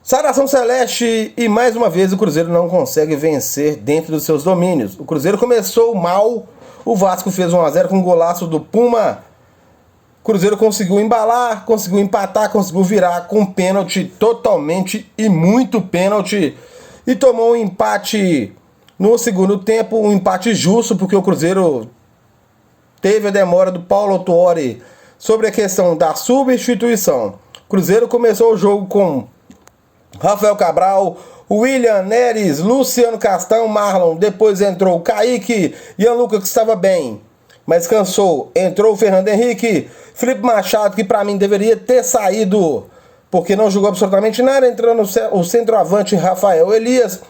Saudação Celeste, e mais uma vez o Cruzeiro não consegue vencer dentro dos seus domínios. O Cruzeiro começou mal, o Vasco fez 1 a 0 com um golaço do Puma. O Cruzeiro conseguiu embalar, conseguiu empatar, conseguiu virar com pênalti totalmente e muito pênalti. E tomou um empate no segundo tempo, um empate justo, porque o Cruzeiro teve a demora do Paulo Autuori sobre a questão da substituição. O Cruzeiro começou o jogo com Rafael Cabral, William Neres, Luciano Castão, Marlon. Depois entrou o Kaique, Ian Lucas, que estava bem, mas cansou. Entrou o Fernando Henrique, Felipe Machado, que para mim deveria ter saído, porque não jogou absolutamente nada. Entrando o centroavante Rafael Elias,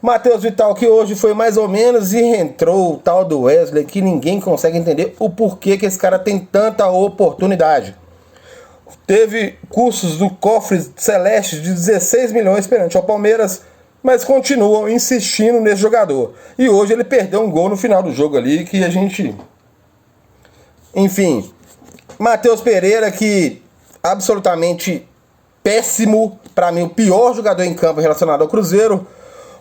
Matheus Vital, que hoje foi mais ou menos, e entrou o tal do Wesley, que ninguém consegue entender o porquê que esse cara tem tanta oportunidade. Teve custos do cofre celeste de 16 milhões perante ao Palmeiras, mas continuam insistindo nesse jogador. E hoje ele perdeu um gol no final do jogo ali, que a gente... Enfim, Matheus Pereira, que absolutamente péssimo, para mim o pior jogador em campo relacionado ao Cruzeiro.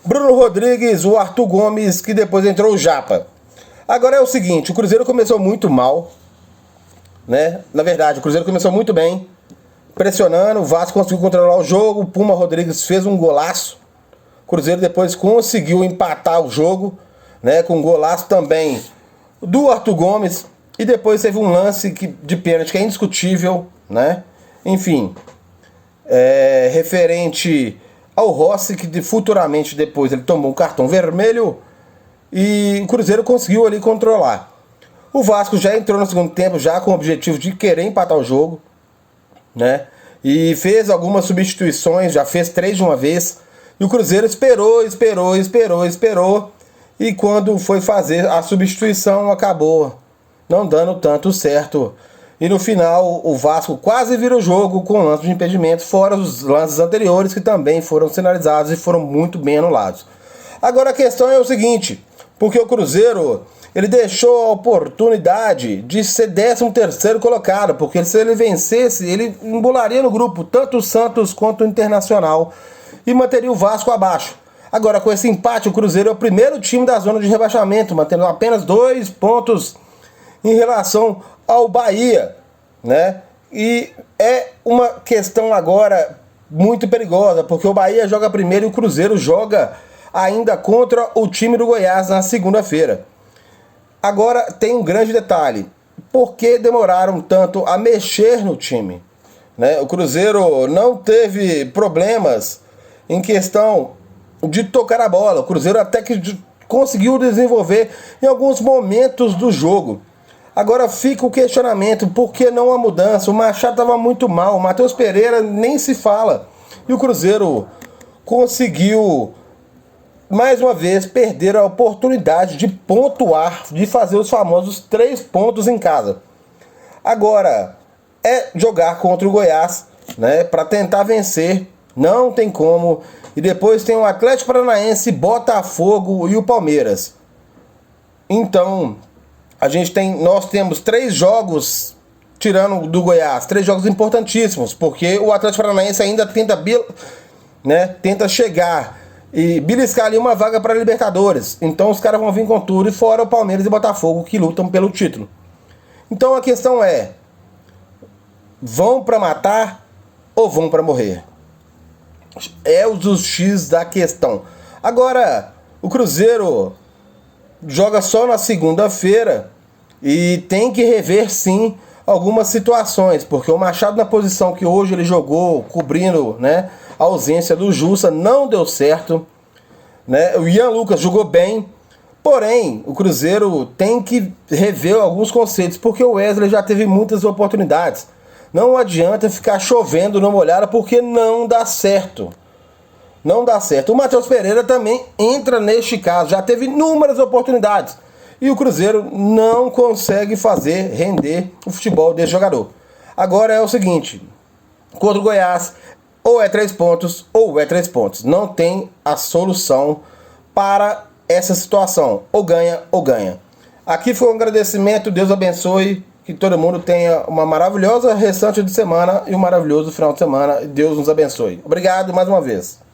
Bruno Rodrigues, o Arthur Gomes, que depois entrou o Japa. Agora é o seguinte, o Cruzeiro começou muito mal, né? Na verdade, o Cruzeiro começou muito bem, pressionando, o Vasco conseguiu controlar o jogo, o Puma Rodrigues fez um golaço, o Cruzeiro depois conseguiu empatar o jogo, né, com um golaço também do Arthur Gomes, e depois teve um lance de pênalti que é indiscutível, né? Enfim, referente ao Rossi, que futuramente depois ele tomou um cartão vermelho, e o Cruzeiro conseguiu ali controlar. O Vasco já entrou no segundo tempo já com o objetivo de querer empatar o jogo, né? E fez algumas substituições, já fez 3 de uma vez. E o Cruzeiro esperou. E quando foi fazer a substituição, acabou não dando tanto certo. E no final, o Vasco quase vira o jogo com lance de impedimento, fora os lances anteriores que também foram sinalizados e foram muito bem anulados. Agora a questão é o seguinte, porque o Cruzeiro... ele deixou a oportunidade de ser 13º colocado, porque se ele vencesse, ele embolaria no grupo, tanto o Santos quanto o Internacional, e manteria o Vasco abaixo. Agora, com esse empate, o Cruzeiro é o primeiro time da zona de rebaixamento, mantendo apenas 2 pontos em relação ao Bahia, né? E é uma questão agora muito perigosa, porque o Bahia joga primeiro e o Cruzeiro joga ainda contra o time do Goiás na segunda-feira. Agora tem um grande detalhe, por que demoraram tanto a mexer no time? Né? O Cruzeiro não teve problemas em questão de tocar a bola, o Cruzeiro até que conseguiu desenvolver em alguns momentos do jogo. Agora fica o questionamento, por que não a mudança? O Machado estava muito mal, o Matheus Pereira nem se fala, e o Cruzeiro conseguiu... mais uma vez, perderam a oportunidade de pontuar, de fazer os famosos 3 pontos em casa. Agora, é jogar contra o Goiás, né, para tentar vencer, não tem como. E depois tem o Atlético Paranaense, Botafogo e o Palmeiras. Então, nós temos 3 jogos, tirando do Goiás, 3 jogos importantíssimos, porque o Atlético Paranaense ainda tenta chegar e beliscar ali uma vaga para a Libertadores. Então os caras vão vir com tudo, e fora o Palmeiras e Botafogo, que lutam pelo título. Então a questão é, vão para matar ou vão para morrer? É o X da questão. Agora, o Cruzeiro joga só na segunda-feira e tem que rever sim algumas situações, porque o Machado, na posição que hoje ele jogou, cobrindo, né, a ausência do Jussa, não deu certo, né? O Ian Lucas jogou bem, porém o Cruzeiro tem que rever alguns conceitos, porque o Wesley já teve muitas oportunidades. Não adianta ficar chovendo numa molhada, porque não dá certo. Não dá certo. O Matheus Pereira também entra neste caso, já teve inúmeras oportunidades, e o Cruzeiro não consegue fazer render o futebol desse jogador. Agora é o seguinte, contra o Goiás, ou é 3 pontos, ou é 3 pontos. Não tem a solução para essa situação. Ou ganha, ou ganha. Aqui foi um agradecimento. Deus abençoe. Que todo mundo tenha uma maravilhosa restante de semana e um maravilhoso final de semana. Deus nos abençoe. Obrigado mais uma vez.